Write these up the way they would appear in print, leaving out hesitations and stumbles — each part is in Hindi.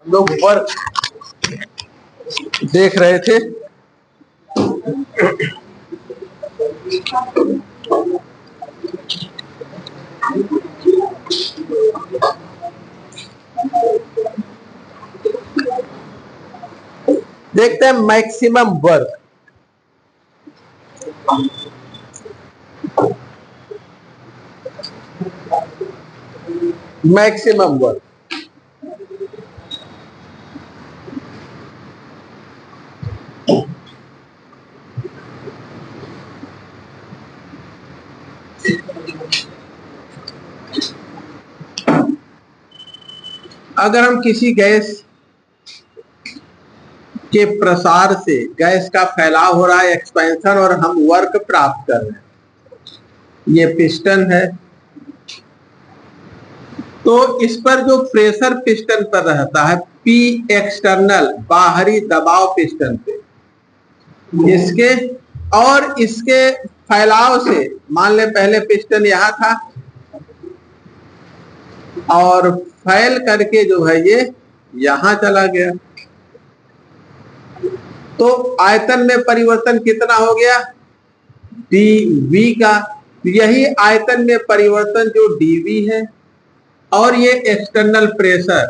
हम लोग ऊपर देख रहे थे। देखते हैं मैक्सिमम वर्क। मैक्सिमम वर्क अगर हम किसी गैस के प्रसार से गैस का फैलाव हो रहा है, एक्सपेंशन, और हम वर्क प्राप्त कर रहे हैं, ये पिस्टन है, तो इस पर जो प्रेशर पिस्टन पर रहता है, पी एक्सटर्नल, बाहरी दबाव पिस्टन पे, इसके और इसके फैलाव से, मान ले पहले पिस्टन यहां था और फैल करके जो है ये यहां चला गया, तो आयतन में परिवर्तन कितना हो गया, dv का। यही आयतन में परिवर्तन जो dv है और ये एक्सटर्नल प्रेशर,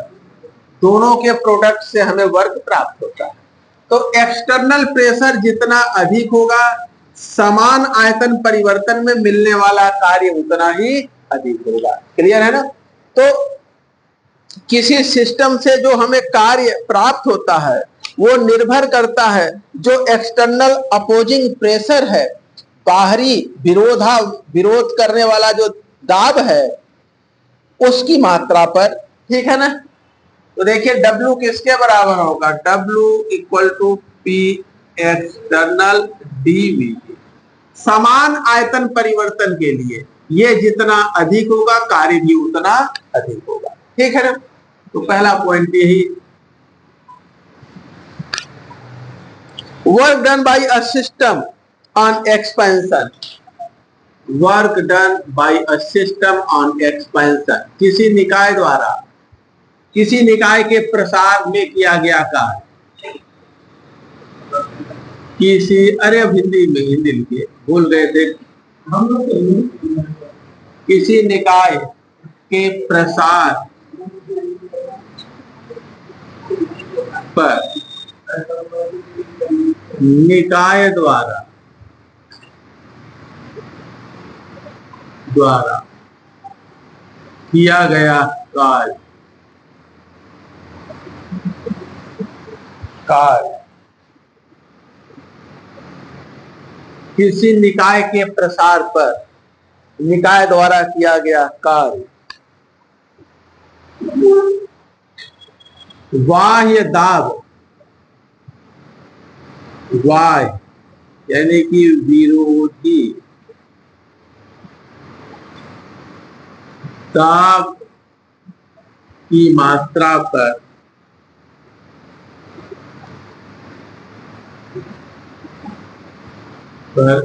दोनों के प्रोडक्ट से हमें वर्क प्राप्त होता है। तो एक्सटर्नल प्रेशर जितना अधिक होगा, समान आयतन परिवर्तन में मिलने वाला कार्य उतना ही अधिक होगा। क्लियर है ना? तो किसी सिस्टम से जो हमें कार्य प्राप्त होता है वो निर्भर करता है जो एक्सटर्नल अपोजिंग प्रेशर है, बाहरी विरोध करने वाला जो दाब है, उसकी मात्रा पर। ठीक है ना? तो देखिए W किसके बराबर होगा, W equal to P external dV। समान आयतन परिवर्तन के लिए ये जितना अधिक होगा, कार्य भी उतना अधिक होगा। ठीक है ना? तो पहला पॉइंट यही। Work done by a system on expansion, work done by a system on expansion, किसी निकाय द्वारा किसी निकाय के प्रसार में किया गया कार्य, अरे हिंदी लिखिए, भूल गए थे हम लोग। किसी निकाय के प्रसार पर निकाय द्वारा किया गया कार्य किसी निकाय के प्रसार पर निकाय द्वारा किया गया कार्य बाह्य दाब, यानी कि विरोधी दाब की मात्रा पर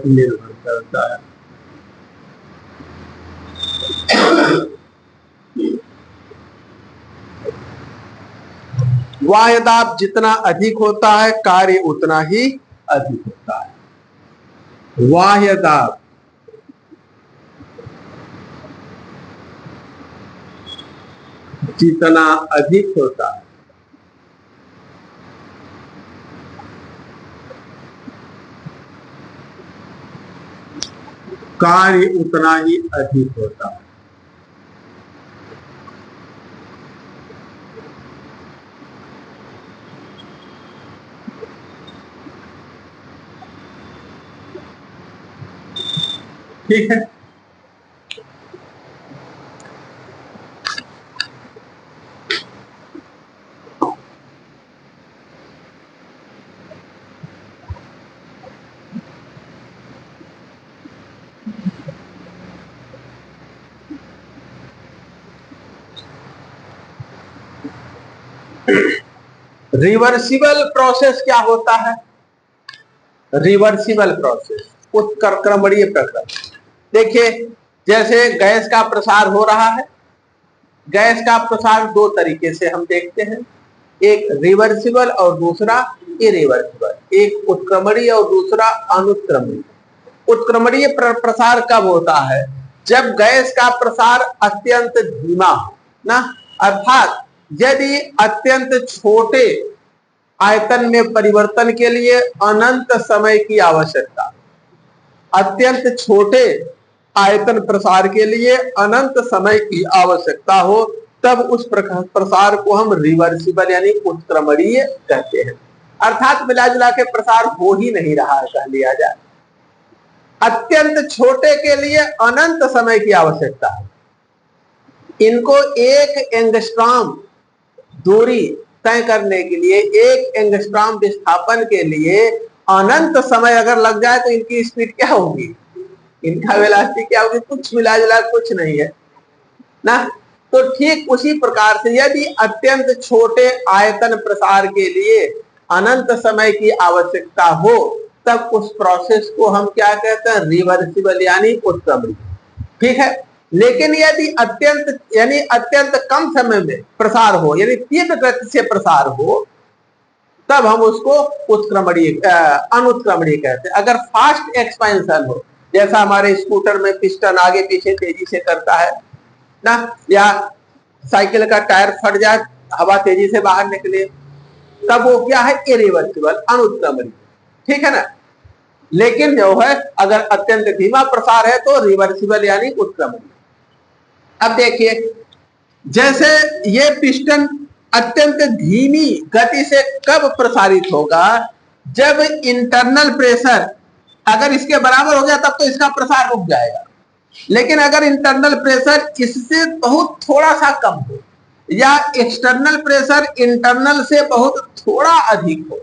निर्भर करता है। बाह्य दाब जितना अधिक होता है, कार्य उतना ही अधिक होता है। बाह्य दाब जितना अधिक होता है, कार्य उतना ही अधिक होता है। ठीक है? रिवर्सिबल प्रोसेस क्या होता है? रिवर्सिबल प्रोसेस, उत्क्रमणीय प्रक्रम। देखिए, जैसे गैस का प्रसार हो रहा है, गैस का प्रसार दो तरीके से हम देखते हैं। एक रिवर्सिबल और दूसरा इरिवर्सिबल, एक उत्क्रमणीय और दूसरा अनुत्क्रमणीय। उत्क्रमणीय प्रसार कब होता है? जब गैस का प्रसार अत्यंत धीमा हो ना, अर्थात यदि अत्यंत छोटे आयतन में परिवर्तन के लिए अनंत समय की आवश्यकता, अत्यंत छोटे आयतन प्रसार के लिए अनंत समय की आवश्यकता हो, तब उस प्रसार को हम रिवर्सिबल यानी उत्क्रमणीय कहते हैं। अर्थात मिला जुला के प्रसार हो ही नहीं रहा है कह लिया जाए। अत्यंत छोटे के लिए अनंत समय की आवश्यकता है। इनको 1 एंगस्ट्रॉम दूरी तय करने के लिए, 1 एंगस्ट्रॉम विस्थापन के लिए अनंत समय अगर लग जाए तो इनकी स्पीड क्या होगी, इनका वेलोसिटी क्या होगी? कुछ मिला जुला कुछ नहीं है ना। तो ठीक उसी प्रकार से यदि अत्यंत छोटे आयतन प्रसार के लिए अनंत समय की आवश्यकता हो, तब उस प्रोसेस को हम क्या कहते हैं? रिवर्सिबल यानी उत्क्रमणीय। ठीक है। लेकिन यदि अत्यंत कम समय में प्रसार हो, यानी तीव्र गति से प्रसार हो, तब हम उसको उत्क्रमणीय अनुत्क्रमणीय कहते हैं। अगर फास्ट एक्सपेंशन हो, जैसा हमारे स्कूटर में पिस्टन आगे पीछे तेजी से करता है ना, या साइकिल का टायर फट जाए, हवा तेजी से बाहर निकले, तब वो क्या है? इरिवर्सिबल, अनुत्क्रमणीय। ठीक है ना। लेकिन जो है अगर अत्यंत धीमा प्रसार है तो रिवर्सिबल यानी उत्क्रमणीय। अब देखिए, जैसे ये पिस्टन अत्यंत धीमी गति से कब प्रसारित होगा? जब इंटरनल प्रेशर अगर इसके बराबर हो गया तब तो इसका प्रसार रुक जाएगा। लेकिन अगर इंटरनल प्रेशर इससे बहुत थोड़ा सा कम हो, या एक्सटर्नल प्रेशर इंटरनल से बहुत थोड़ा अधिक हो,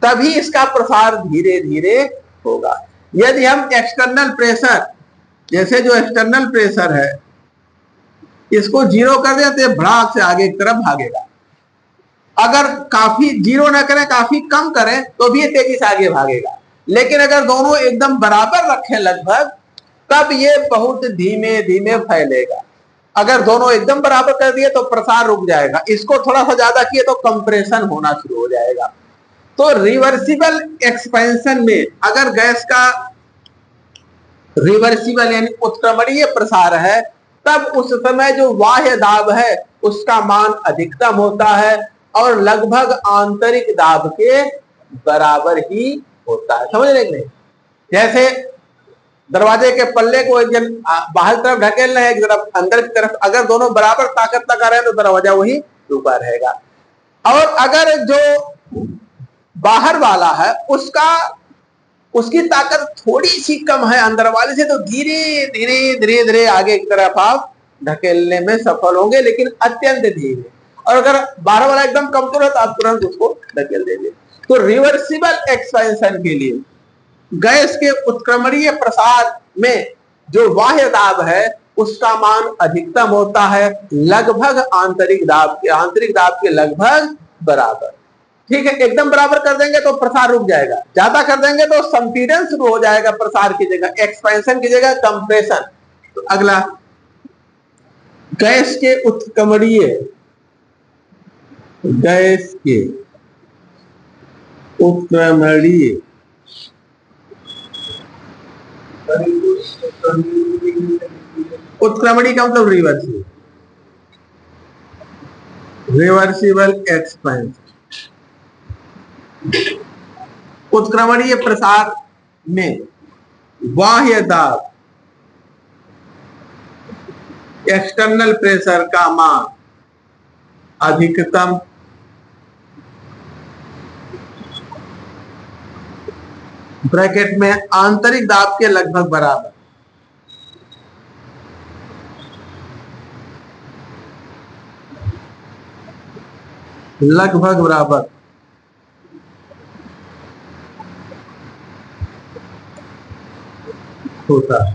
तभी इसका प्रसार धीरे धीरे होगा। यदि हम एक्सटर्नल प्रेशर, जैसे जो एक्सटर्नल प्रेशर है इसको 0 कर दें तो भड़ाक से आगे की तरफ भागेगा। अगर काफी 0 न करें, काफी कम करें, तो भी तेजी से आगे भागेगा। लेकिन अगर दोनों एकदम बराबर रखें लगभग, तब ये बहुत धीमे धीमे फैलेगा। अगर दोनों एकदम बराबर कर दिए तो प्रसार रुक जाएगा। इसको थोड़ा सा ज्यादा किए तो कंप्रेशन होना शुरू हो जाएगा। तो रिवर्सिबल एक्सपेंशन में अगर गैस का रिवर्सिबल यानी उत्क्रमणीय प्रसार है, तब उस समय जो बाह्य दाब है उसका मान अधिकतम होता है और लगभग आंतरिक दाब के बराबर ही होता है। समझ रहे नहीं? जैसे दरवाजे के पल्ले को एक जन बाहर तरफ ढकेल रहे हैं, एक तरफ अंदर की तरफ, अगर दोनों बराबर ताकत लगा रहे हैं तो दरवाजा वही ऊपर रहेगा। और अगर जो बाहर वाला है उसकी ताकत थोड़ी सी कम है अंदर वाले से, तो धीरे धीरे धीरे धीरे आगे की तरफ आप ढकेलने में सफल होंगे, लेकिन अत्यंत धीरे। और अगर बाहर वाला एकदम कमजोर है तो आप तुरंत उसको ढकेल देंगे। तो रिवर्सिबल एक्सपेंशन के लिए गैस के उत्क्रमणीय प्रसार में जो बाह्य दाब है उसका मान अधिकतम होता है, लगभग आंतरिक दाब के लगभग बराबर। ठीक है। एकदम बराबर कर देंगे तो प्रसार रुक जाएगा, ज्यादा कर देंगे तो संपीड़न शुरू हो जाएगा, प्रसार की जगह एक्सपेंशन की जगह कंप्रेशन। तो अगला, गैस के उत्क्रमणीय उत्क्रमणीय का मतलब रिवर्सिबल एक्सपेंशन। उत्क्रमणीय प्रसार में बाह्य दाब एक्सटर्नल प्रेशर का मान अधिकतम ब्रैकेट में आंतरिक दाब के लगभग बराबर, लगभग बराबर होता है।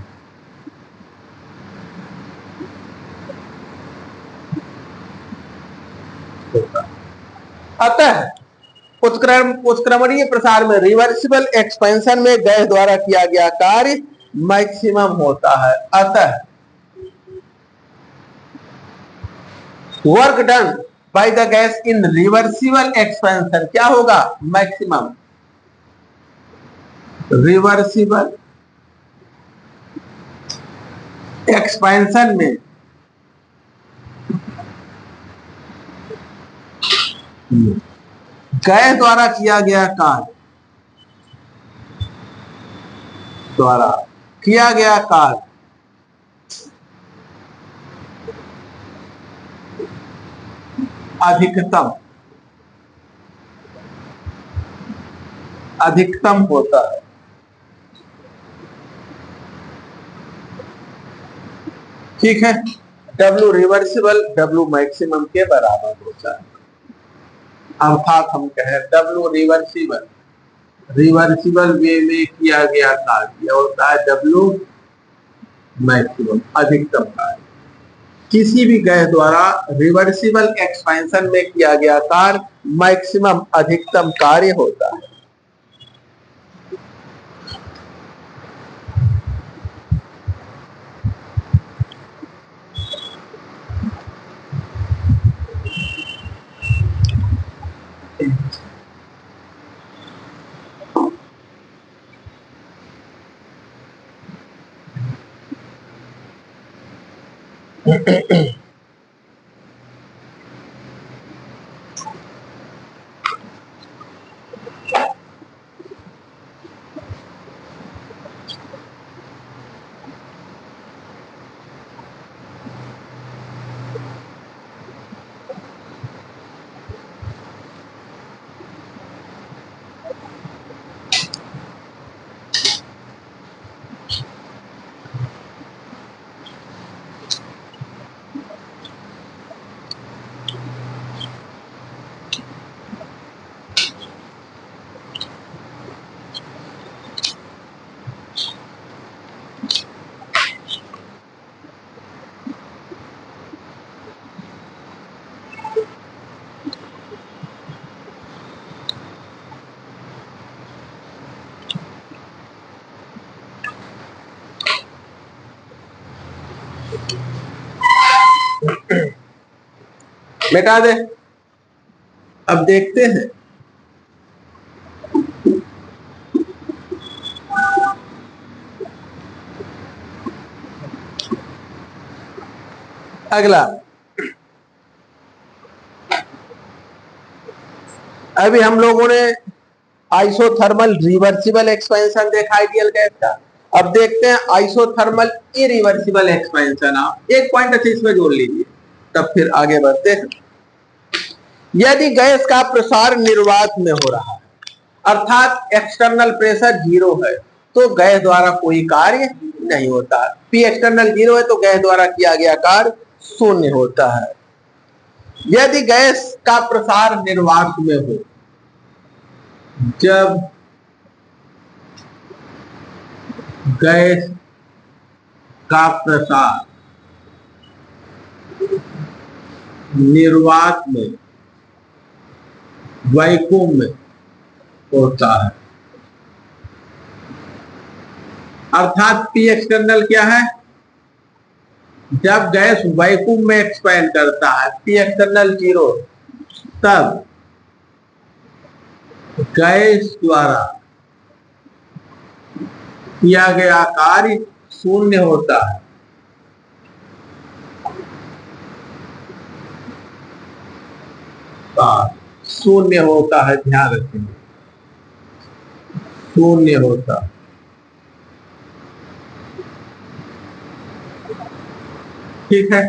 अतः उत्क्रमणीय प्रसार में रिवर्सिबल एक्सपेंशन में गैस द्वारा किया गया कार्य मैक्सिमम होता है। अतः work done by the gas in reversible expansion क्या होगा, मैक्सिमम रिवर्सिबल एक्सपेंशन में गैस द्वारा किया गया कार्य, द्वारा किया गया कार्य अधिकतम अधिकतम होता है। ठीक है, W रिवर्सिबल W मैक्सिमम के बराबर होता है। अर्थात हम कहें W रिवर्सिबल रिवर्सिबल वे में किया गया कार्य होता है W मैक्सिमम अधिकतम कार्य। किसी भी गैस द्वारा रिवर्सिबल एक्सपेंशन में किया गया कार्य मैक्सिमम अधिकतम कार्य होता है। मिटा दे। अब देखते हैं अगला। अभी हम लोगों ने आइसोथर्मल रिवर्सिबल एक्सपेंशन देखा आइडियल गैस का। अब देखते हैं आइसोथर्मल इरिवर्सिबल एक्सपेंशन। आप एक पॉइंट अच्छे इसमें जोड़ लीजिए, तब फिर आगे बढ़ते हैं। यदि गैस का प्रसार निर्वात में हो रहा है, अर्थात एक्सटर्नल प्रेशर 0 है, तो गैस द्वारा कोई कार्य नहीं होता। पी एक्सटर्नल 0 है तो गैस द्वारा किया गया कार्य शून्य होता है। यदि गैस का प्रसार निर्वात में हो, जब गैस का प्रसार निर्वात में वैक्यूम में होता है, अर्थात पी एक्सटर्नल क्या है, जब गैस वैक्यूम में एक्सपैंड करता है, पी एक्सटर्नल 0, तब गैस द्वारा किया गया कार्य शून्य होता है। शून्य होता है, ध्यान रखेंगे, शून्य होता है। ठीक है,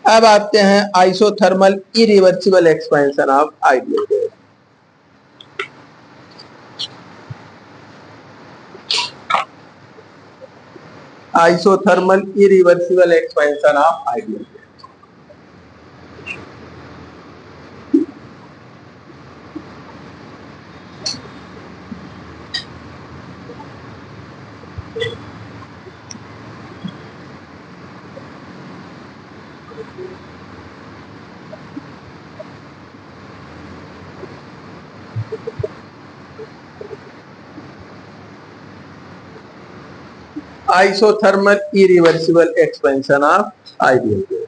अब आते हैं isothermal irreversible expansion of ideal gas. Isothermal irreversible expansion of ideal gas. Isothermal irreversible expansion of ideal gas.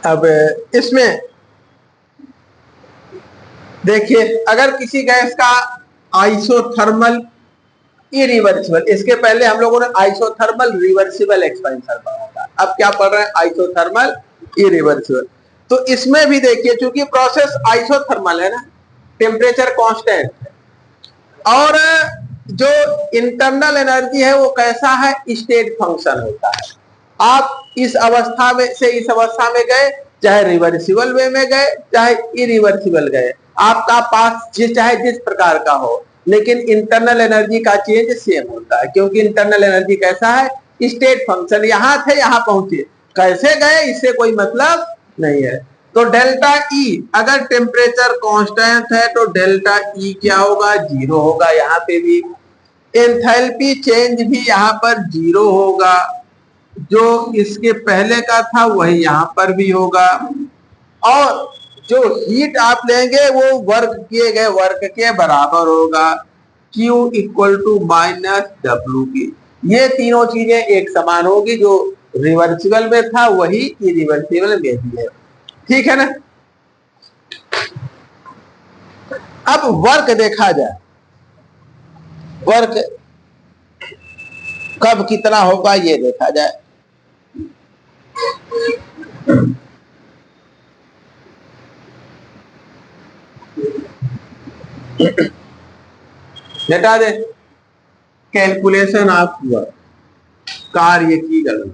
अब इसमें देखिए, अगर किसी गैस का आइसोथर्मल इरिवर्सिबल, इसके पहले हम लोगों ने आइसोथर्मल रिवर्सिबल एक्सपेंशन पढ़ा था, अब क्या पढ़ रहे हैं? Isothermal irreversible. तो इसमें भी देखिए, चूंकि प्रोसेस आइसोथर्मल है ना, टेम्परेचर कांस्टेंट है, और जो इंटरनल एनर्जी है वो कैसा है? स्टेट फंक्शन होता है। आप इस अवस्था में से इस अवस्था में गए, चाहे रिवर्सिबल वे में गए चाहे इरिवर्सिबल गए, आपका पास चाहे जिस प्रकार का हो, लेकिन इंटरनल एनर्जी का चेंज सेम होता है, क्योंकि इंटरनल एनर्जी कैसा है? State function. यहां थे, यहां पहुंचे, कैसे गए इससे कोई मतलब नहीं है। तो डेल्टा ई, अगर टेम्परेचर कांस्टेंट है तो डेल्टा ई क्या होगा? जीरो होगा। यहाँ पे भी एंथैल्पी चेंज भी यहाँ पर जीरो होगा, जो इसके पहले का था वही यहाँ पर भी होगा, और जो हीट आप लेंगे वो वर्क किए गए वर्क के बराबर होगा, Q equal to minus W की। ये तीनों चीजें एक समान होगी, जो रिवर्सिबल में था वही इरिवर्सिबल में भी है। ठीक है ना? अब वर्क देखा जाए, वर्क कब कितना होगा ये देखा जाए। हटा दे कैलकुलेशन ऑफ वर्क, कार्य की गणना।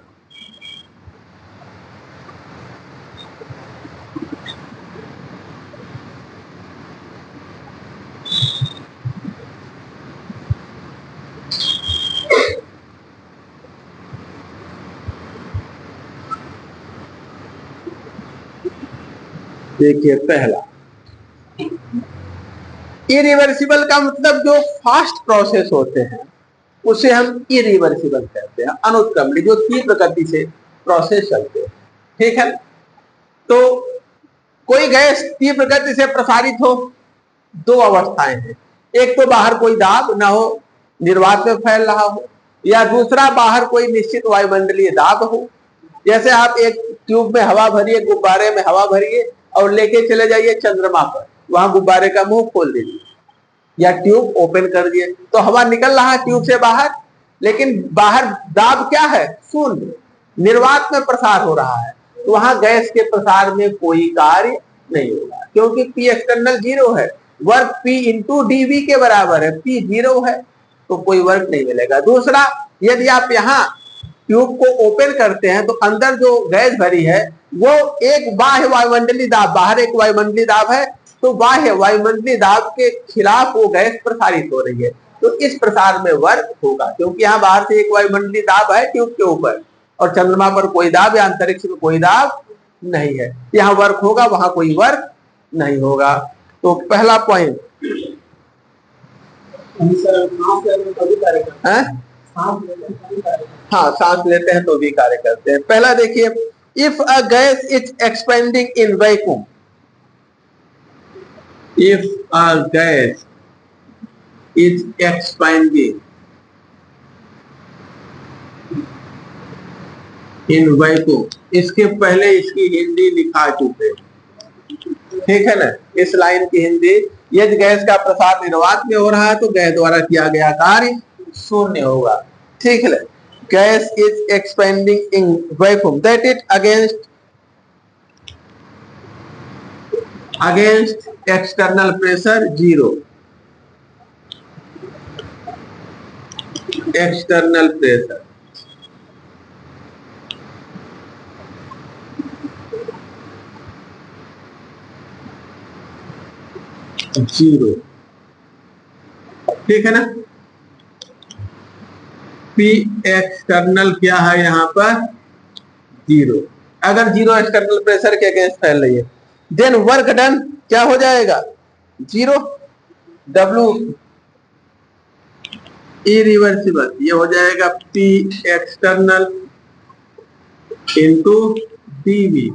देखिए, पहला इरिवर्सिबल का मतलब जो फास्ट प्रोसेस होते हैं उसे हम इरिवर्सिबल कहते हैं, अनुत्क्रमणीय, जो तीव्र गति से प्रोसेस चलते हैं। ठीक है? तो कोई गैस तीव्र गति से प्रसारित हो, दो अवस्थाएं हैं, एक तो बाहर कोई दाब ना हो, निर्वात में फैल रहा हो, या दूसरा बाहर कोई निश्चित वायुमंडलीय दाब हो। जैसे आप एक ट्यूब में हवा भरिए, गुब्बारे में हवा भरिए और लेके चले जाइए चंद्रमा पर, वहां गुब्बारे का मुंह खोल दीजिए या ट्यूब ओपन कर दिए, तो हवा निकल रहा है ट्यूब से बाहर, लेकिन बाहर दाब क्या है? शून्य। निर्वात में प्रसार हो रहा है, तो वहां गैस के प्रसार में कोई कार्य नहीं होगा, क्योंकि पी एक्सटर्नल जीरो है, वर्क पी इंटू डीवी के बराबर है, पी जीरो है, तो कोई वर्क नहीं मिलेगा। दूसरा, यदि आप यहाँ ट्यूब को ओपन करते हैं तो अंदर जो गैस भरी है वो एक बाह्य वायुमंडलीय दाब, बाहर एक वायुमंडलीय दाब है, तो बाह्य वायुमंडलीय दाब के खिलाफ वो गैस प्रसारित हो रही है, तो इस प्रसार में वर्क होगा, क्योंकि यहाँ बाहर से एक वायुमंडलीय दाब है ट्यूब के ऊपर, और चंद्रमा पर कोई दाब या अंतरिक्ष में कोई दाब नहीं है, यहाँ वर्क होगा, वहां कोई वर्क नहीं होगा। तो पहला पॉइंट, हाँ, सांस लेते हैं तो भी कार्य करते हैं। पहला देखिए, if a gas is expanding in vacuum, if a gas is expanding in vacuum, इसके पहले इसकी हिंदी लिखा चुके, ठीक है ना? इस लाइन की हिंदी, यदि गैस का प्रसार निर्वात में हो रहा है तो गैस द्वारा किया गया कार्य शून्य होगा। ठीक है? Gas is expanding in vacuum that it against external pressure zero, external pressure zero, ठीक है ना। पी एक्सटर्नल क्या है यहाँ पर, जीरो। अगर जीरो एक्सटर्नल प्रेशर के अगेंस्ट फैल रही है, देन वर्क डन क्या हो जाएगा, जीरो। डब्ल्यू इरिवर्सिबल ये हो जाएगा पी एक्सटर्नल इंटू डीवी,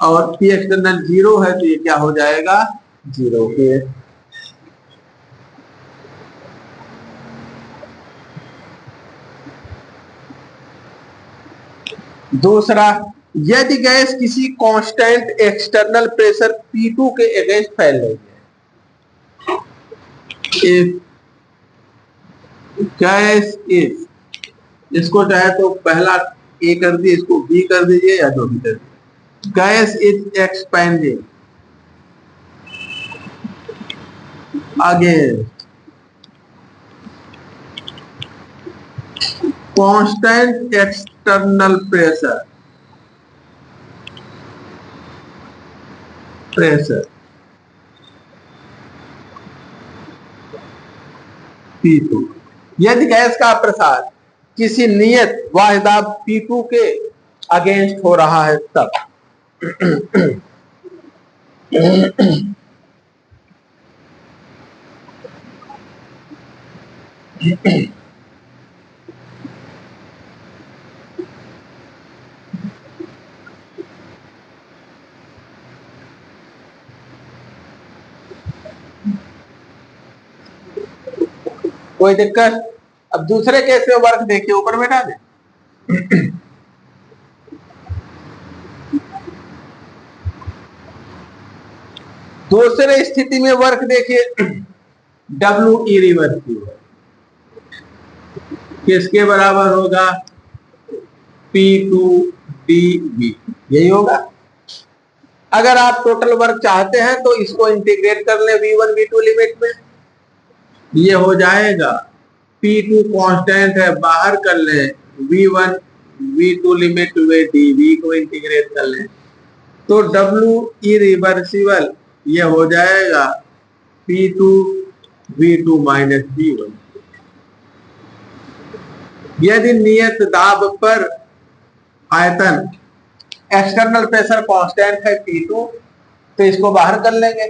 और पी एक्सटर्नल जीरो है तो ये क्या हो जाएगा, जीरो के। दूसरा, यदि गैस किसी कांस्टेंट एक्सटर्नल प्रेशर P2 के अगेंस्ट फैल रही है, गैस इज, इसको चाहे तो पहला ए कर दिए, इसको बी कर दीजिए या जो भी कर दीजिए। Gas is expanding against constant external pressure P2। यदि गैस का प्रसार किसी नियत वाहिदाब P2 के अगेंस्ट हो रहा है तब कोई दिक्कत। अब दूसरे केस में वर्क देखिए, ऊपर बैठा दे। दूसरे स्थिति में वर्क देखिए, डब्ल्यू इरिवर्सिबल किसके बराबर होगा, P2dV, यही होगा। अगर आप टोटल वर्क चाहते हैं तो इसको इंटीग्रेट कर लें V1 V2 लिमिट में, ये हो जाएगा P2 कांस्टेंट है, बाहर कर लें, V1 V2 लिमिट में dV को इंटीग्रेट कर लें, तो W इरिवर्सिबल ये हो जाएगा P2 V2 माइनस V1। यदि नियत दाब पर आयतन एक्सटर्नल प्रेशर कांस्टेंट है P2 तो इसको बाहर कर लेंगे,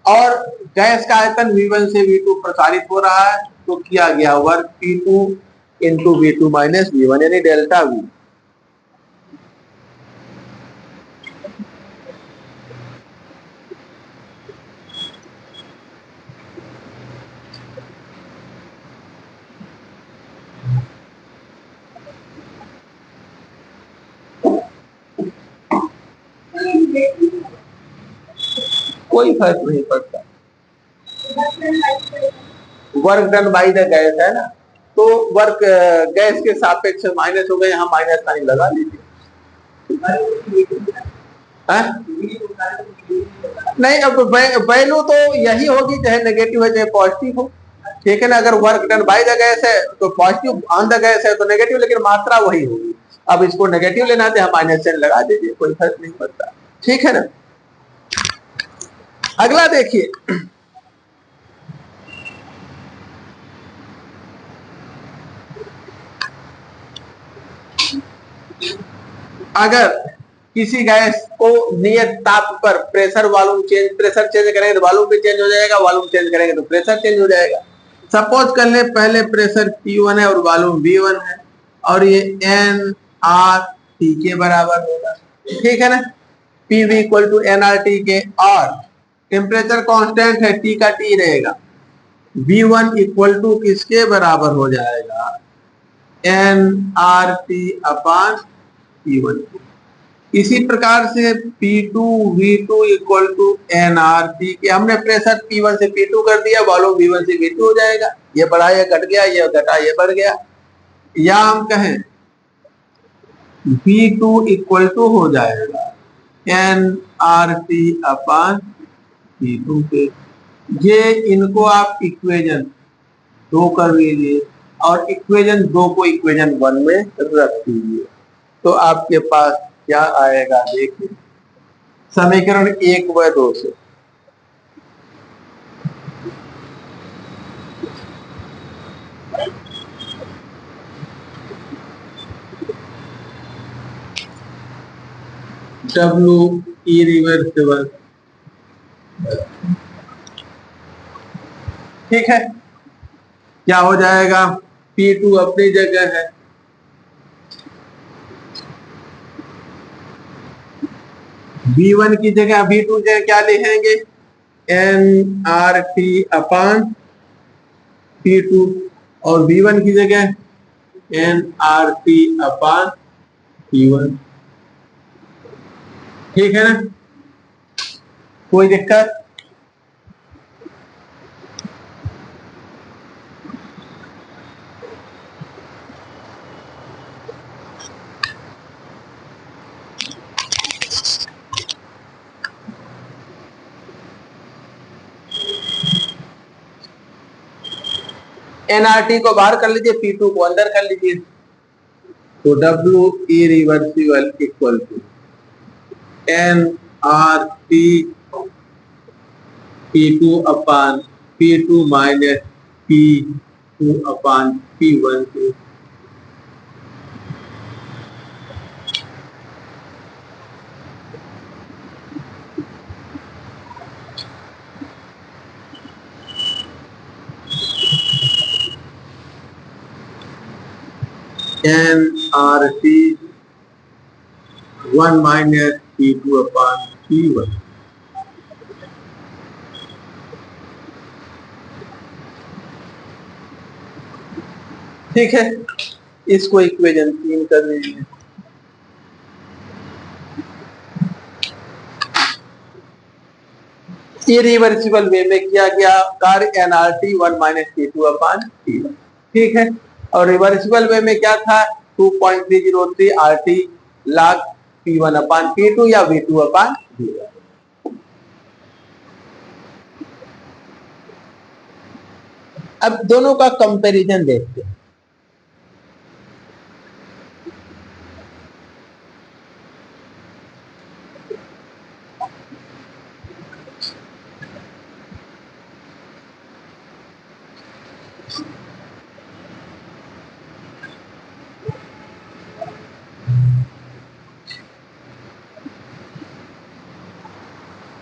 और गैस का आयतन V1 से V2 प्रसारित हो रहा है तो किया गया work P2 into V2 minus V1 यानी डेल्टा V। कोई फर्क नहीं पड़ता, work done by the gas है ना, तो वर्क गैस के सापेक्ष माइनस हो गए, यहाँ माइनस साइन लगा लीजिए। नहीं, अब वैल्यू तो यही होगी, चाहे नेगेटिव है चाहे पॉजिटिव हो, ठीक है ना। अगर work done by the gas है तो पॉजिटिव, ऑन द गैस है तो नेगेटिव, लेकिन मात्रा वही होगी। अब इसको नेगेटिव लेना है, माइनस साइन लगा दीजिए, कोई फर्क नहीं पड़ता, ठीक है ना। अगला देखिए, अगर किसी गैस को नियत ताप पर प्रेशर चेंज करेंगे तो वॉल्यूम भी चेंज हो जाएगा, वॉल्यूम चेंज करेंगे तो प्रेशर चेंज हो जाएगा। सपोज कर ले पहले प्रेशर P1 है और वॉल्यूम V1 है, और ये nRT के बराबर होगा, ठीक है ना। PV इक्वल टू nRT के, और टेम्परेचर कांस्टेंट है, T का T रहेगा। V1 इक्वल टू किसके बराबर हो जाएगा, nRT अपान P1। इसी प्रकार से P2 V2 equal to nRT के, हमने प्रेशर P1 से P2 कर दिया, वॉल्यूम V1 से V2 हो जाएगा, ये बढ़ा ये घट गया, ये घटा ये बढ़ गया। या हम कहें V2 इक्वल टू हो जाएगा nRT अपान P2 के। ये इनको आप इक्वेशन 2 कर लीजिए, और इक्वेशन 2 को इक्वेशन 1 में रख दीजिए, तो आपके पास क्या आएगा, देखिए समीकरण 1 व 2 से डब्ल्यू इरिवर्सिबल। ठीक है, क्या हो जाएगा, P2 अपनी जगह है, V1 की जगह V2 जगह क्या लिखेंगे, nRT अपान P2, और V1 की जगह nRT अपान P1। ठीक है ना, कोई दिक्कत? nRT को बाहर कर लीजिए, P2 को अंदर कर लीजिए, तो W irreversible equal to nRT P2 upon P2 minus P2 upon P1 के। nRT 1 minus P2 upon P1। ठीक है, इसको इक्वेशन 3 कर लीजिए। इरिवर्सिबल वे में किया गया कार्य nRT 1 minus P2 upon P1। ठीक है, और रिवर्सिबल वे में क्या था, 2.303 RT log P1 अपान P2 या V2 अपान V1। अब दोनों का कंपैरिजन देखते हैं।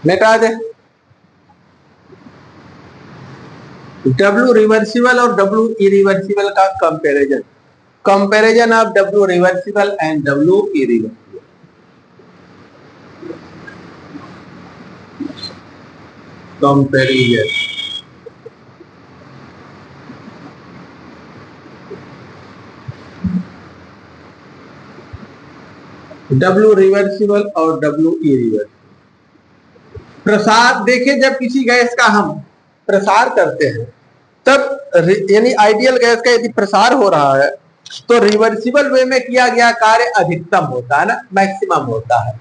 मिटा दे, W रिवर्सिबल और W इरिवर्सिबल का comparison, comparison of W reversible and W irreversible. Comparison W reversible और W इरिवर्सिबल। प्रसार देखिए, जब किसी गैस का हम प्रसार करते हैं तब यानी आइडियल गैस का यदि प्रसार हो रहा है तो रिवर्सिबल वे में किया गया कार्य अधिकतम होता है ना, मैक्सिमम होता है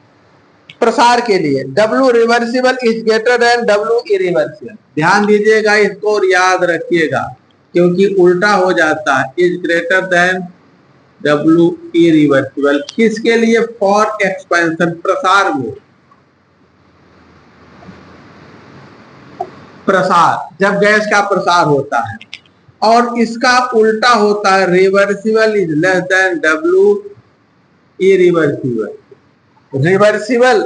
प्रसार के लिए। W reversible is greater than W irreversible. ध्यान दीजिएगा इसको और याद रखिएगा, क्योंकि उल्टा हो जाता है, is greater than W irreversible. किसके लिए, फॉर एक्सपेंशन, प्रसार में। प्रसार, जब गैस का प्रसार होता है, और इसका उल्टा होता है, reversible is less than W irreversible. Reversible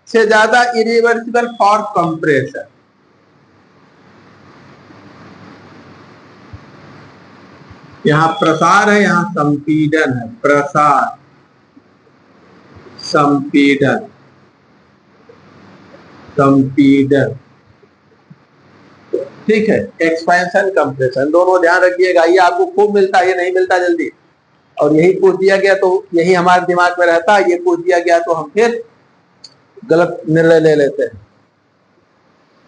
से ज्यादा इरिवर्सिबल फॉर कंप्रेसर। यहां प्रसार है, यहां संपीडन है, प्रसार संपीडन, संपीडन। ठीक है, एक्सपेंशन कंप्रेशन दोनों ध्यान रखिएगा, ये आपको खूब मिलता है, ये नहीं मिलता जल्दी, और यही पूछ दिया गया तो यही हमारे दिमाग में रहता है, ये पूछ दिया गया तो हम फिर गलत निर्णय ले लेते हैं।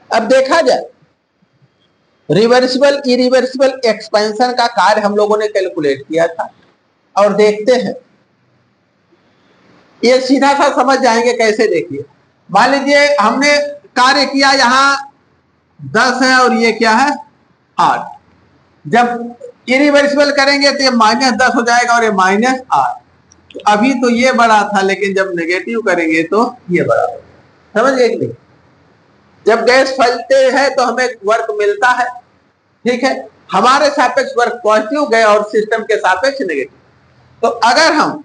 अब देखा जाए, रिवर्सिबल इरिवर्सिबल एक्सपेंशन का कार्य हम लोगों ने कैलकुलेट किया था, और देखते हैं, ये सीधा सा समझ जाएंगे कैसे। देखिए, मान लीजिए हमने कार्य किया, यहां 10 है और ये क्या है, 8। जब इरिवर्सिबल करेंगे तो ये -10 हो जाएगा और ये -8। तो अभी तो ये बड़ा था, लेकिन जब नेगेटिव करेंगे तो ये बड़ा होगा। समझ गए कि नहीं? जब गैस फैलते हैं तो हमें वर्क मिलता है, ठीक है, हमारे सापेक्ष वर्क पॉजिटिव गए और सिस्टम के सापेक्ष नेगेटिव। तो अगर हम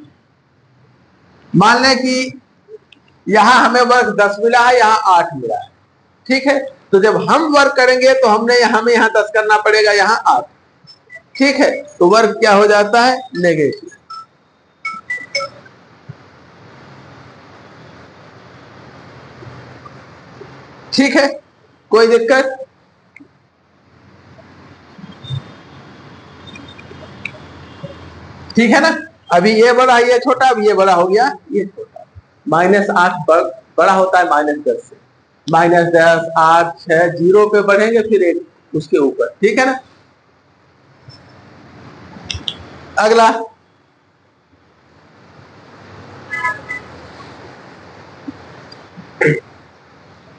मान लें कि यहां हमें वर्क 10 मिला है, यहां 8 मिला है, ठीक है। तो जब हम वर्क करेंगे तो हमें यहां 10 करना पड़ेगा, यहां 8, ठीक है। तो वर्क क्या हो जाता है, नेगेटिव। ठीक है, कोई दिक्कत? ठीक है ना। अभी ये बड़ा, ये छोटा, अभी ये बड़ा हो गया, ये छोटा। -8 बड़ा होता है -10 से। -10, 8, 6, 0 पे बढ़ेंगे, फिर 1 उसके ऊपर, ठीक है ना। अगला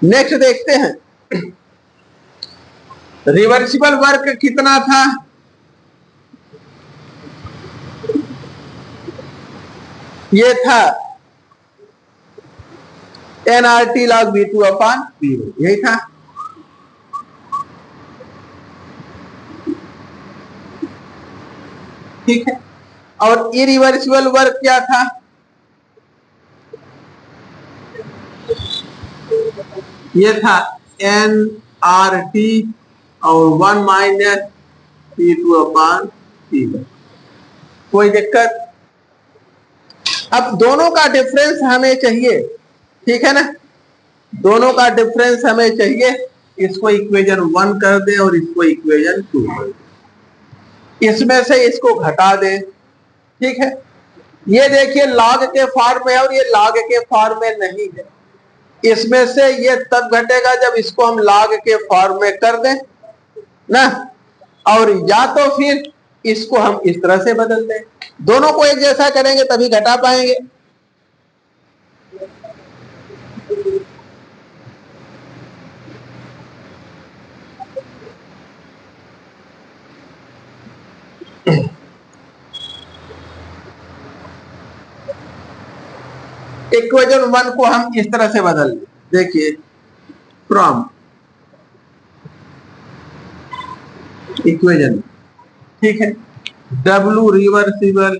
नेक्स्ट देखते हैं, रिवर्सिबल वर्क कितना था? ये था nRT log V2 upon V1, यही था। ठीक है, और इरिवर्सिबल वर्क क्या था? ये था nRT और 1 माइनस P2 अपॉन P1। कोई दिक्कत? अब दोनों का डिफरेंस हमें चाहिए, ठीक है ना। दोनों का डिफरेंस हमें चाहिए, इसको इक्वेशन 1 कर दे और इसको इक्वेशन 2 कर दे, इसमें से इसको घटा दे, ठीक है। ये देखिए लॉग के फॉर्म में है और ये लॉग के फॉर्म में नहीं है। इसमें से ये तब घटेगा जब इसको हम लॉग के फॉर्म में कर दें ना, और या तो फिर इसको हम इस तरह से बदल दें। दोनों को एक जैसा करेंगे तभी घटा पाएंगे। इक्वेशन 1 को हम इस तरह से बदल दें, देखिए फ्रॉम इक्वेशन, ठीक है, W reversible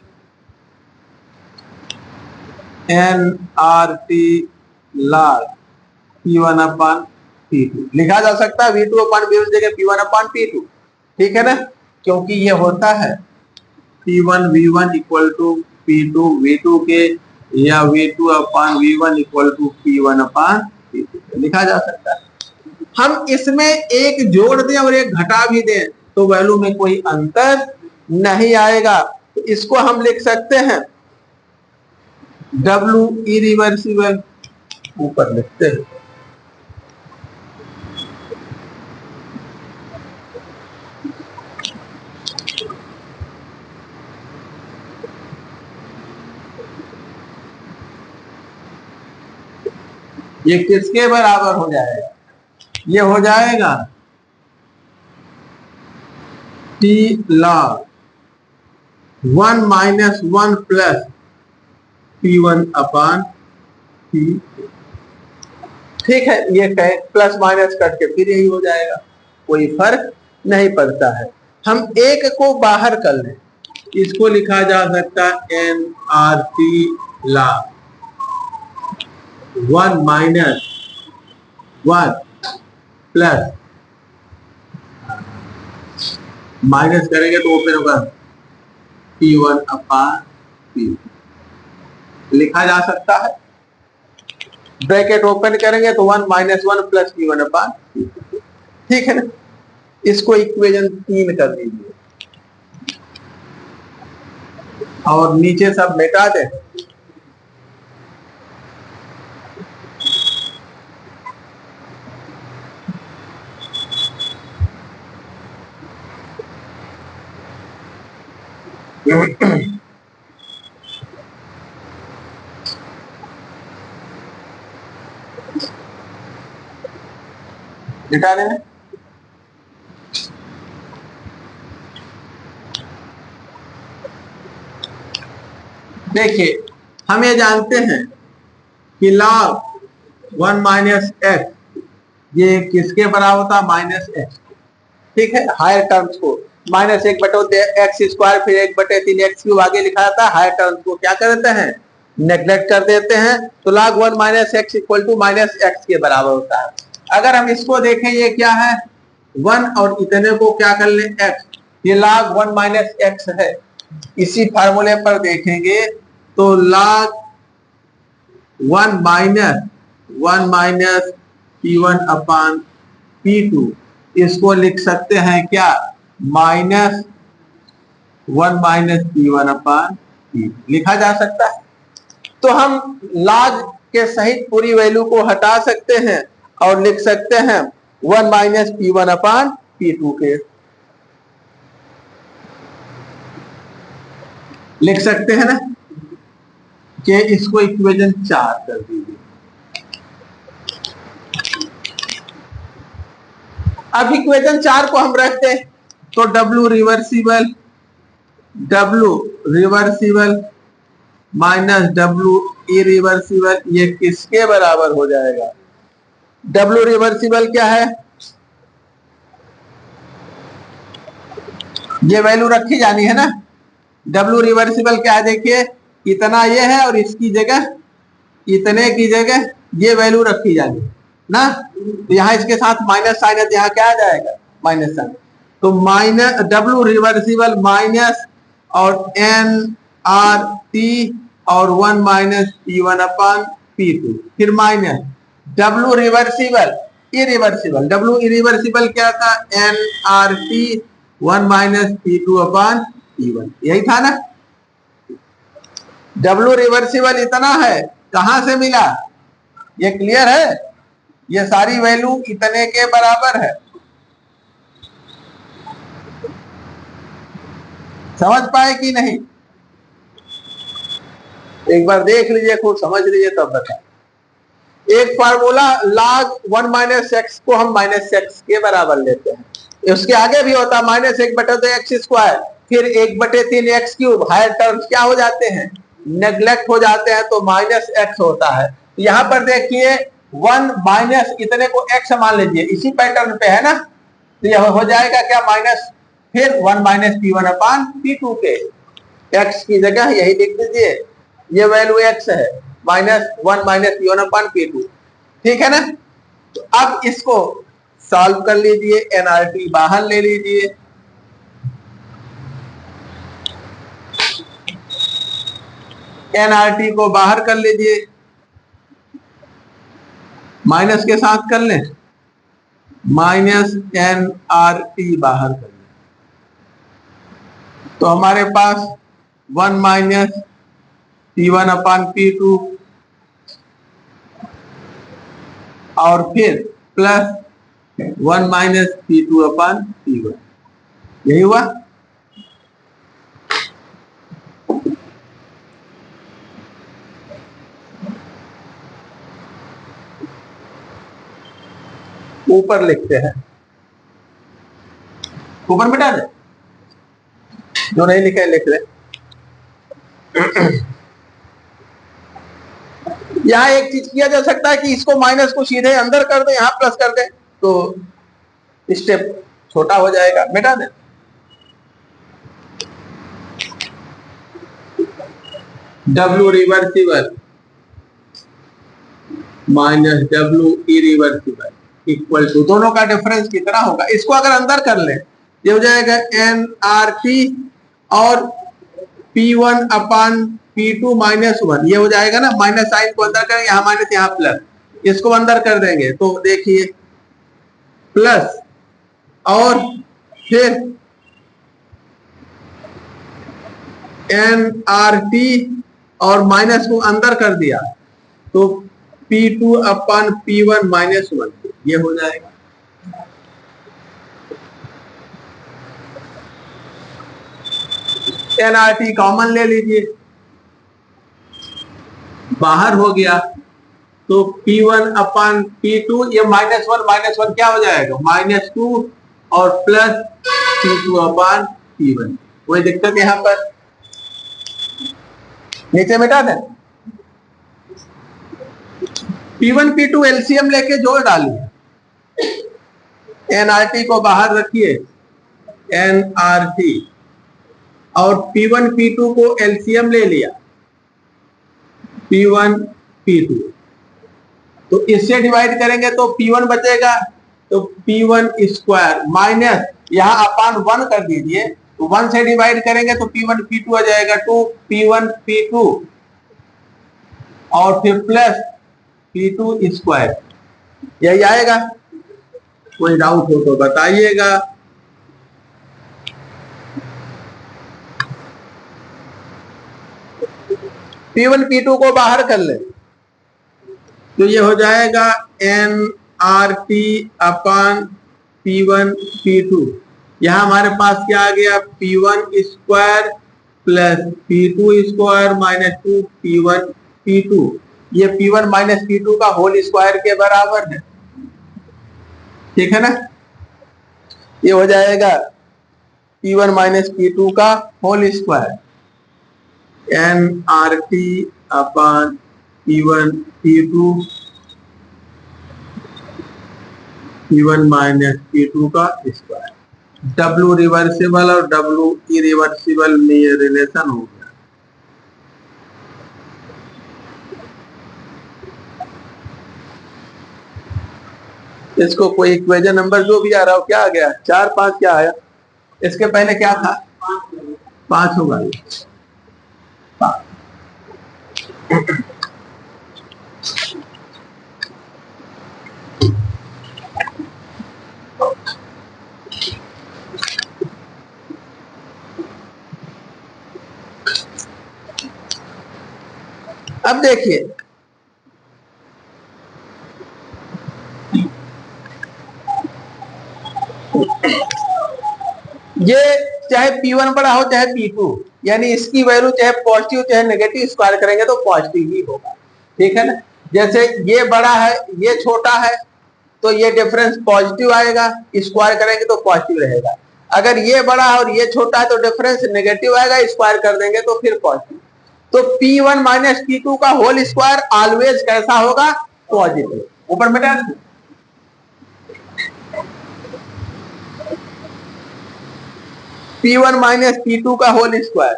nRT log P1 upon P2 लिखा जा सकता है, V2 अपॉन V1 जगह P1 अपॉन P2, ठीक है ना, क्योंकि ये होता है P1 V1 equal to P2 V2 के, या V2 upon V1 equal to P1 upon P2 लिखा जा सकता है। हम इसमें एक जोड़ दें और एक घटा भी दें तो वैल्यू में कोई अंतर नहीं आएगा। तो इसको हम लिख सकते हैं W इरिवर्सिबल, ऊपर लिखते हैं, ये किसके बराबर हो जाएगा? ये हो जाएगा T log 1 minus 1 plus P1 upon P2, ठीक है। ये प्लस माइनस करके फिर यही हो जाएगा, कोई फर्क नहीं पड़ता है। हम एक को बाहर कर लें, इसको लिखा जा सकता है nRT log 1 minus 1 plus, minus करेंगे तो ओपन होगा P1 अपॉन P2 लिखा जा सकता है। ब्रैकेट ओपन करेंगे तो 1 minus 1 plus P1 upon P2, ठीक है ना। इसको इक्वेशन 3 कर दीजिए और नीचे सब मिटा दे। मिटा दें। देखिए हम ये जानते हैं कि log 1 माइनस एक्स ये किसके बराबर होता है? माइनस एक्स, ठीक है। हायर टर्म्स को -1/एक्स स्क्वायर फिर 1/3 एक्स क्यूब आगे लिखा जाता है। हायर टर्म्स को क्या करते हैं? नेग्लेक्ट कर देते हैं तो log 1 minus X equal to minus X के बराबर होता है। अगर हम इसको देखें ये क्या है 1 और इतने को क्या कर ले x, ये log 1 माइनस एक्स है। इसी फार्मूले पर देखेंगे तो log 1 माइनस P1 अपान P2 इसको लिख सकते हैं क्या माइनस 1 माइनस P1 अपान P लिखा जा सकता है। तो हम log के सहित पूरी वैल्यू को हटा सकते हैं और लिख सकते हैं 1 माइनस P1 अपान P2 के लिख सकते हैं ना कि इसको इक्वेशन 4 कर दीजिए। अब इक्वेशन 4 को हम रखते हैं तो W reversible minus W irreversible ये किसके बराबर हो जाएगा। W रिवर्सिबल क्या है, ये वैल्यू रखी जानी है ना। W रिवर्सिबल क्या है देखिए इतना ये है और इसकी जगह इतने की जगह ये वैल्यू रखी जानी ना। तो यहाँ इसके साथ माइनस साइन है तो यहाँ क्या आ जाएगा माइनस साइन। तो माइनस W रिवर्सिबल माइनस और NRT और 1 माइनस P1 अपान P2 फिर minus W reversible irreversible, W irreversible क्या था NRT 1 minus P2 upon P1 यही था ना। W रिवर्सिबल इतना है कहां से मिला ये क्लियर है, ये सारी वैल्यू इतने के बराबर है। समझ पाए कि नहीं, एक बार देख लीजिए खुद समझ लीजिए तब बताए। एक फार्मूला log 1 माइनस एक्स को हम माइनस एक्स के बराबर लेते हैं, उसके आगे भी होता माइनस 1/2 एक्स स्क्वायर फिर 1/3 एक्स क्यूब, हायर टर्म्स क्या हो जाते हैं नेग्लेक्ट हो जाते हैं तो माइनस एक्स होता है। यहां पर देखिए 1 माइनस इतने को एक्स मान लीजिए इसी पैटर्न पे है ना, तो यह हो जाएगा क्या माइनस फिर 1 माइनस P1 अपान P2 के एक्स की जगह यही लिख दीजिए ये वैल्यू एक्स है माइनस 1 माइनस P1 अपान P2 ठीक है ना। तो अब इसको सॉल्व कर लीजिए, NRT बाहर ले लीजिए, NRT को बाहर कर लीजिए, माइनस के साथ कर लें माइनस NRT बाहर कर लें तो हमारे पास 1 माइनस P1 अपान P2 और फिर plus 1 minus P2 upon P1 यही हुआ। ऊपर लिखते हैं, ऊपर मिटा दे जो नहीं लिखा है लिख ले। यहां एक चीज किया जा सकता है कि इसको माइनस को सीधे अंदर कर दे यहां प्लस कर दे तो स्टेप छोटा हो जाएगा, मिटा दे। W reversible minus W irreversible equal to दोनों का डिफरेंस कितना होगा, इसको अगर अंदर कर ले ये हो जाएगा NRT और P1 अपान P2 माइनस 1 ये हो जाएगा ना, माइनस साइन को अंदर करेंगे यहाँ माइनस यहाँ प्लस, इसको अंदर कर देंगे तो देखिए प्लस और फिर NRT और माइनस को अंदर कर दिया तो P2 अपान P1 माइनस 1 ये हो जाएगा। NRT कॉमन ले लीजिए बाहर हो गया तो P1 अपान P2 ये माइनस 1 क्या हो जाएगा -2 और प्लस P2 अपान P1 कोई दिक्कत यहां पर नीचे मिटा दें। P1 P2 एलसीएम लेके जोड़ डालिए, NRT को बाहर रखिए NRT और P1 P2 को एलसीएम ले लिया P1 P2, तो इससे डिवाइड करेंगे तो P1 बचेगा, तो P1 स्क्वायर माइनस यहाँ अपान 1 कर दीजिए, तो 1 से डिवाइड करेंगे तो P1 P2 आ जाएगा, 2 P1 P2 और फिर प्लस P2 स्क्वायर, यही आएगा। कोई डाउट हो तो बताइएगा। P1 P2 को बाहर कर ले तो ये हो जाएगा NRT अपान P1 P2। यहां हमारे पास क्या आ गया, P1 square plus P2 square minus 2 P1 P2। ये P1 माइनस P2 का होल स्क्वायर के बराबर है, ठीक है ना। ये हो जाएगा P1 माइनस P2 का होल स्क्वायर, NRT अपान P1 P2, P1 minus P2 का स्क्वायर। W रिवर्सिबल और W इरिवर्सिबल में ये रिलेशन हो गया। इसको कोई इक्वेशन नंबर जो भी आ रहा हो, क्या आ गया, 4 5 क्या आया, इसके पहले क्या था, 5 होगा। अब देखिए ये चाहे P1 बड़ा हो चाहे P2, यानी इसकी वैल्यू चाहे पॉजिटिव चाहे नेगेटिव स्क्वायर करेंगे तो पॉजिटिव ही होगा, ठीक है ना। जैसे ये बड़ा है ये छोटा है तो ये डिफरेंस पॉजिटिव आएगा, स्क्वायर करेंगे तो पॉजिटिव रहेगा। अगर ये बड़ा है और ये छोटा है तो डिफरेंस नेगेटिव आएगा, स्क्वायर कर देंगे तो फिर पॉजिटिव। तो P1 माइनस P2 का होल स्क्वायर ऑलवेज कैसा होगा, पॉजिटिव। ऊपर में डाल P1 माइनस P2 का होल स्क्वायर,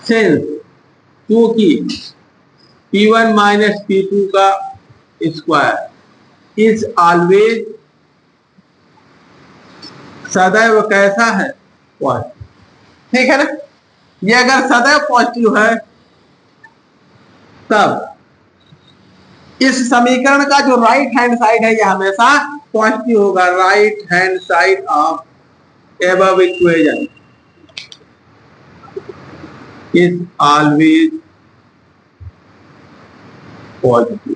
सिंस क्योंकि P1 माइनस P2 का स्क्वायर इज ऑलवेज सदैव कैसा है, पॉजिटिव, ठीक है ना। ये अगर सदैव पॉजिटिव है तब इस समीकरण का जो राइट हैंड साइड है ये हमेशा पॉजिटिव होगा। Right hand side of above equation is always positive.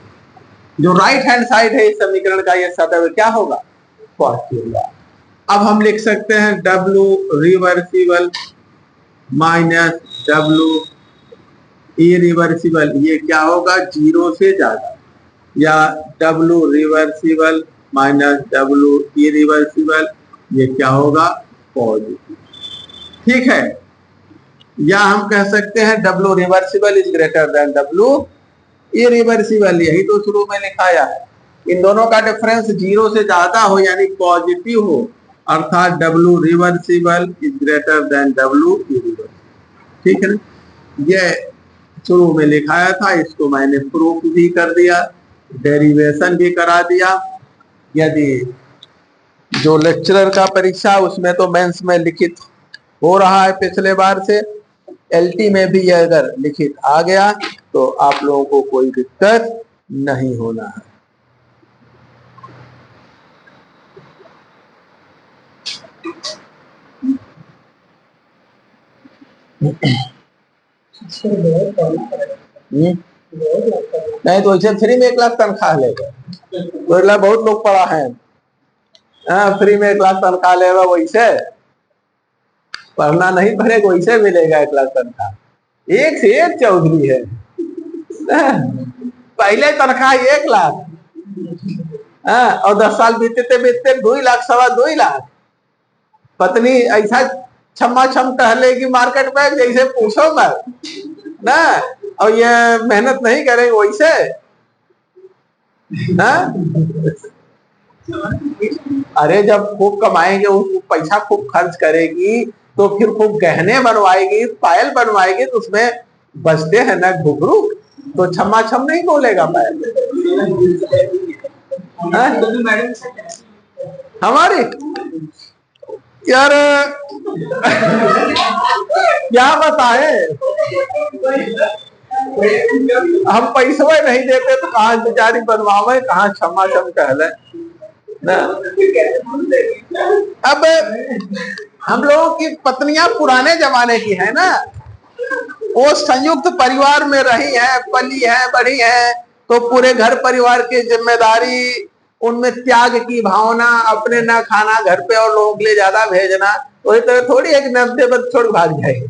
जो राइट हैंड साइड है इस समीकरण का ये सदैव क्या होगा, पॉजिटिव होगा। अब हम लिख सकते हैं W reversible minus W irreversible, ये क्या होगा, 0 से ज्यादा, या W reversible minus W irreversible, ये क्या होगा, पॉजिटिव, ठीक है। या हम कह सकते हैं W reversible is greater than W irreversible, यही तो शुरू में लिखाया है। इन दोनों का डिफरेंस 0 से ज्यादा हो यानी पॉजिटिव हो, अर्थात W reversible is greater than W irreversible, ठीक है ना। ये शुरू में लिखाया था, इसको मैंने प्रूफ भी कर दिया, डेरिवेशन भी करा दिया। यदि जो लेक्चरर का परीक्षा उसमें तो मेंस में लिखित हो रहा है पिछले बार से, LT में भी यह अगर लिखित आ गया तो आप लोगों को कोई दिक्कत नहीं होना है। नहीं तो इसे फ्री में 1 लाख तनख्वाह लेगा, तो बहुत लोग पढ़ा है, फ्री में 1 लाख तनख्वाह लेगा, वैसे पढ़ना नहीं पड़ेगा, वैसे मिलेगा 1 लाख तनख्वाह। एक से एक चौधरी है, पहले तनख्वाह 1 लाख, और 10 साल बीतते बीतते 2 लाख 2.25 लाख। पत्नी ऐसा छम्मा छम टहलेगी मार्केट में जैसे पूछो मत ना, और ये मेहनत नहीं करेंगे वैसे, अरे जब खूब कमाएंगे उस पैसा खूब खर्च करेगी तो फिर खूब गहने बनवाएगी, पायल बनवाएगी, तो उसमें बजते हैं ना घुघरू तो छम्मा छम नहीं बोलेगा पैर हमारी यार क्या बताए, हम पैसे नहीं देते तो कहाँ बेचारी बनवावे, कहाँ क्षमा छम कहले ना। अब हम लोगों की पत्नियां पुराने जमाने की है ना, वो संयुक्त परिवार में रही है, पली है, बढ़ी है, तो पूरे घर परिवार की जिम्मेदारी, उनमें त्याग की भावना, अपने ना खाना घर पे और लोगों के लिए ज्यादा भेजना, वही तरह थोड़ी एक नब्बे बद छोड़ भाग जाएगी।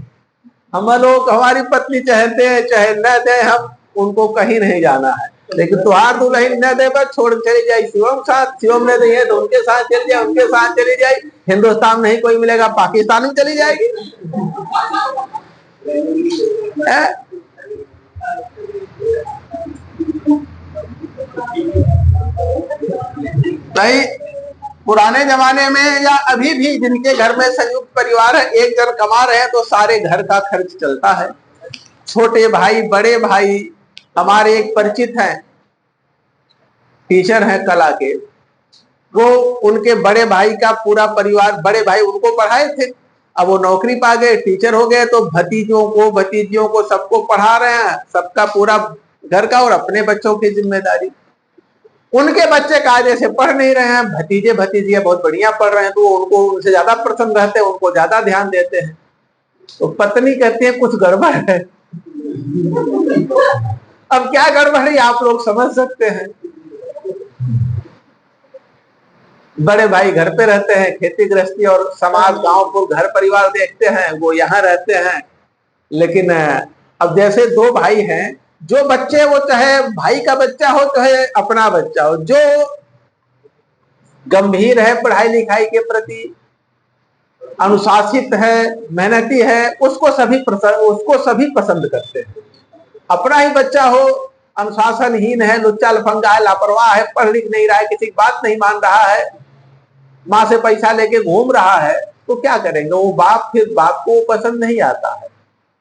हम लोग, हमारी पत्नी चाहते हैं चाहे न दे, हम उनको कहीं नहीं जाना है, लेकिन तुहार दुल्हन न दे बस छोड़ चली जाए शिवम साथ, शिवम ने दिए तो उनके साथ चली जाए, उनके साथ चली जाए, हिंदुस्तान नहीं कोई मिलेगा पाकिस्तान में चली जाएगी। नहीं, पुराने जमाने में या अभी भी जिनके घर में संयुक्त परिवार है, एक जन कमा रहे हैं तो सारे घर का खर्च चलता है। छोटे भाई, बड़े भाई, हमारे एक परिचित हैं, टीचर हैं कला के, वो उनके बड़े भाई का पूरा परिवार, बड़े भाई उनको पढ़ाए थे, अब वो नौकरी पा गए, टीचर हो गए, तो भतीजों को, भतीजियों को सबको पढ़ा रहे हैं, सबका पूरा घर का और अपने बच्चों की जिम्मेदारी। उनके बच्चे कायदे से पढ़ नहीं रहे हैं, भतीजे भतीजियां बहुत बढ़िया पढ़ रहे हैं, तो उनको, उनसे ज्यादा प्रसन्न रहते हैं, उनको ज्यादा ध्यान देते हैं। तो पत्नी कहती है कुछ गड़बड़ है। अब क्या गड़बड़ है आप लोग समझ सकते हैं। बड़े भाई घर पे रहते हैं, खेती गृहस्थी और समाज गांव को घर परिवार देखते हैं, वो यहाँ रहते हैं, लेकिन अब जैसे दो भाई हैं, जो बच्चे, वो चाहे भाई का बच्चा हो चाहे अपना बच्चा हो, जो गंभीर है पढ़ाई लिखाई के प्रति, अनुशासित है, मेहनती है, उसको सभी पसंद करते हैं। अपना ही बच्चा हो अनुशासनहीन है, लुच्चा लफंगा है, लापरवाह है, पढ़ लिख नहीं रहा है, किसी की बात नहीं मान रहा है, माँ से पैसा लेके घूम रहा है, तो क्या करेंगे वो बाप, फिर बाप को पसंद नहीं आता है।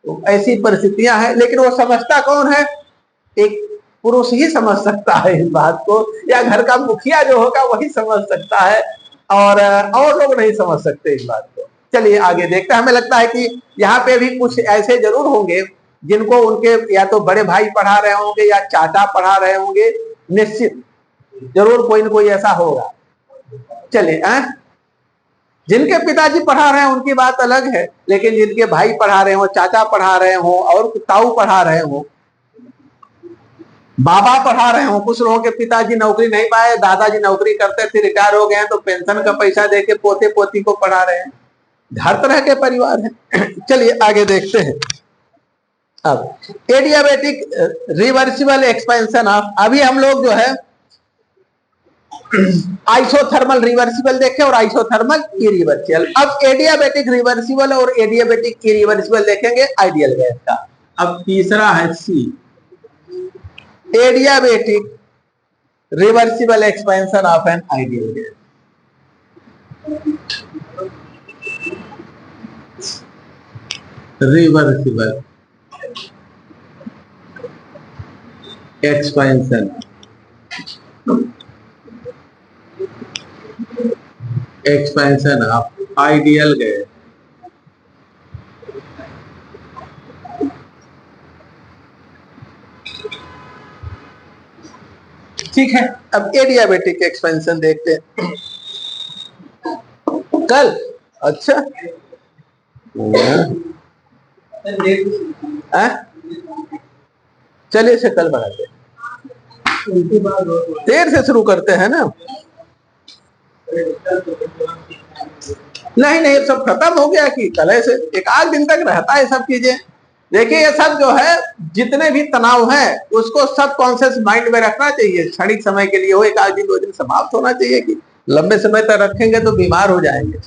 तो ऐसी परिस्थितियां हैं, लेकिन वो समझता कौन है? एक पुरुष ही समझ सकता है इस बात को, या घर का मुखिया जो होगा वही समझ सकता है, और लोग नहीं समझ सकते इस बात को। चलिए आगे देखते हैं। हमें लगता है कि यहाँ पे भी कुछ ऐसे जरूर होंगे जिनको उनके या तो बड़े भाई पढ़ा रहे होंगे या चाचा पढ़ा रहे होंगे, निश्चित जरूर कोई न कोई ऐसा होगा। चलिए, जिनके पिताजी पढ़ा रहे हैं उनकी बात अलग है, लेकिन जिनके भाई पढ़ा रहे हो, चाचा पढ़ा रहे हो, और ताऊ पढ़ा रहे हो, बाबा पढ़ा रहे हो, कुछ लोगों के पिताजी नौकरी नहीं पाए, दादाजी नौकरी करते थे, रिटायर हो गए, तो पेंशन का पैसा देके पोते पोती को पढ़ा रहे हैं, हर तरह के परिवार हैं। चलिए आगे देखते हैं। अब एडियाबेटिक रिवर्सिबल एक्सपेंशन ऑफ, अभी हम लोग जो है आइसोथर्मल रिवर्सिबल देखे और आइसोथर्मल इरिवर्सिबल। अब एडियाबेटिक रिवर्सिबल और एडियाबेटिक इरिवर्सिबल देखेंगे आइडियल गैस का। अब तीसरा है C, adiabatic reversible expansion of an ideal gas. Reversible expansion of ideal gas. ठीक है, अब एडियाबेटिक एक्सपेंशन देखते हैं। कल, अच्छा चलिए इसे कल बढ़ाते हैं, देर से शुरू करते हैं ना। नहीं, सब खत्म हो गया कि कल ऐसे एक आध दिन तक रहता है सब चीजें। देखिए ये सब जो है, जितने भी तनाव है उसको सब कॉन्शियस माइंड में रखना चाहिए, क्षणिक समय के लिए हो, एक आध दिन 2 दिन समाप्त होना चाहिए। कि लंबे समय तक रखेंगे तो बीमार हो जाएंगे।